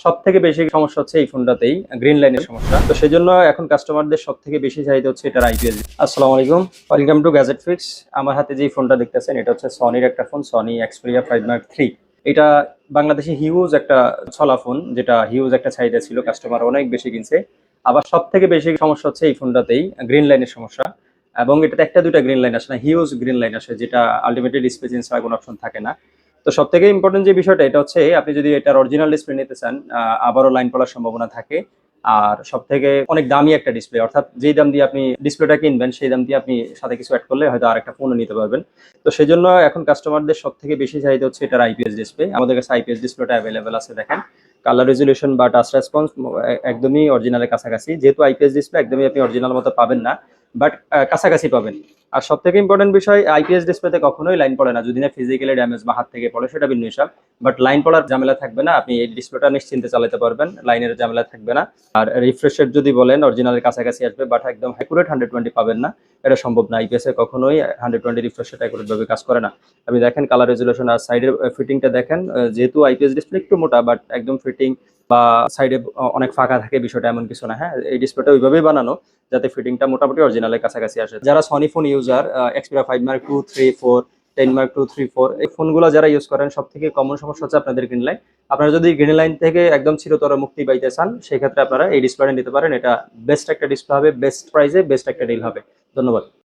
সবথেকে বেশি সমস্যা হচ্ছে এই ফোনটাতেই, গ্রিন লাইনের সমস্যা। তো সেজন্য এখন কাস্টমারদের সবথেকে বেশি চাহিদা হচ্ছে এটার আইপিএস। আসসালামু আলাইকুম, ওয়েলকাম টু গ্যাজেট ফিক্স। আমার হাতে যে ফোনটা দেখতেছেন এটা হচ্ছে সনির একটা ফোন, সনি এক্সপেরিয়া 5 মার্ক 3। এটা বাংলাদেশে হিউজ একটা ছলা ফোন, যেটা হিউজ একটা চাহিদা ছিল, কাস্টমার অনেক বেশি কিনছে। আবার সবথেকে বেশি সমস্যা হচ্ছে এই ফোনটাতেই, গ্রিন লাইনের সমস্যা। এবং এটাতে একটা দুইটা গ্রিন লাইন আসে না, হিউজ গ্রিন লাইন আসে, যেটা আলটিমেটলি ডিসপ্লে চেঞ্জ করার কোনো অপশন থাকে না। তো সব থেকে ইম্পর্টেন্ট যে বিষয়টা এটা হচ্ছে, আপনি যদি এটার অরিজিনাল ডিসপ্লে নিতে চান, আবারও লাইন পড়ার সম্ভাবনা থাকে। আর সব থেকে অনেক দামি একটা ডিসপ্লে, অর্থাৎ যেই দাম দিয়ে আপনি ডিসপ্লেটা কিনবেন সেই দাম দিয়ে আপনি সাথে কিছু অ্যাড করলে হয়তো আরেকটা ফোনও নিতে পারবেন। তো সেই জন্য এখন কাস্টমারদের সব থেকে বেশি চাহিদা হচ্ছে এটার আইপিএস ডিসপ্লে। আমাদের কাছে আইপিএস ডিসপ্লেটা অ্যাভেলেবেল আছে, দেখেন। কালার রেজুলেশন বা টাচ রেসপন্স একদমই অরিজিনালের কাছাকাছি। যেহেতু আইপিএস ডিসপ্লে একদমই আপনি অরিজিনাল মতো পাবেন না, বাট কাছাকাছি পাবেন। আর সব থেকে ইম্পর্টেন্ট বিষয়, আইপিএস ডিসপ্লেতে কখনোই লাইন পড়ে না, যদি না ফিজিক্যালি ড্যামেজ বা হাত থেকে পড়ে সেটা ভিন্ন হিসাব। বাট লাইন পড়ার ঝামেলা থাকবে না, আপনি এই ডিসপ্লেটা নিশ্চিন্তে চালাতে পারবেন, লাইনের ঝামেলা থাকবে না। আর রিফ্রেশ রেট যদি বলেন অরিজিনালের কাছাকাছি আসবে, বাট একদম অ্যাকুরেট 120 পাবেন না, এটা সম্ভব না। আইপিএস এ কখনোই 120 রিফ্রেশ রেট অ্যাকুরেট ভাবে কাজ করে না। আপনি দেখেন কালার রেজুলেশন আর সাইডের ফিটিংটা দেখেন, যেহেতু আইপিএস ডিসপ্লে একটু মোটা, বাট একদম ফিটিং বা সাইডে অনেক ফাঁকা থাকে, বিষয়টা এমন কিছু না। হ্যাঁ, এই ডিসপ্লেটা ওইভাবেই বানানো যাতে ফিটিংটা মোটামুটি অরিজিনালের কাছাকাছি আসে। যারা Sony phone user, Xperia 5 mark 2 3 4, 10 mark 2 3 4, এই ফোনগুলো যারা ইউজ করেন, সব থেকে কমন সমস্যা হচ্ছে আপনাদের গ্রিন লাইন। আপনারা যদি গ্রিন লাইন থেকে একদম চিরতরে মুক্তি পাইতে চান, সেই ক্ষেত্রে আপনারা এই ডিসপ্লেটা নিতে পারেন। এটা বেস্ট একটা ডিসপ্লে হবে, বেস্ট প্রাইসে বেস্ট একটা ডিল হবে। ধন্যবাদ।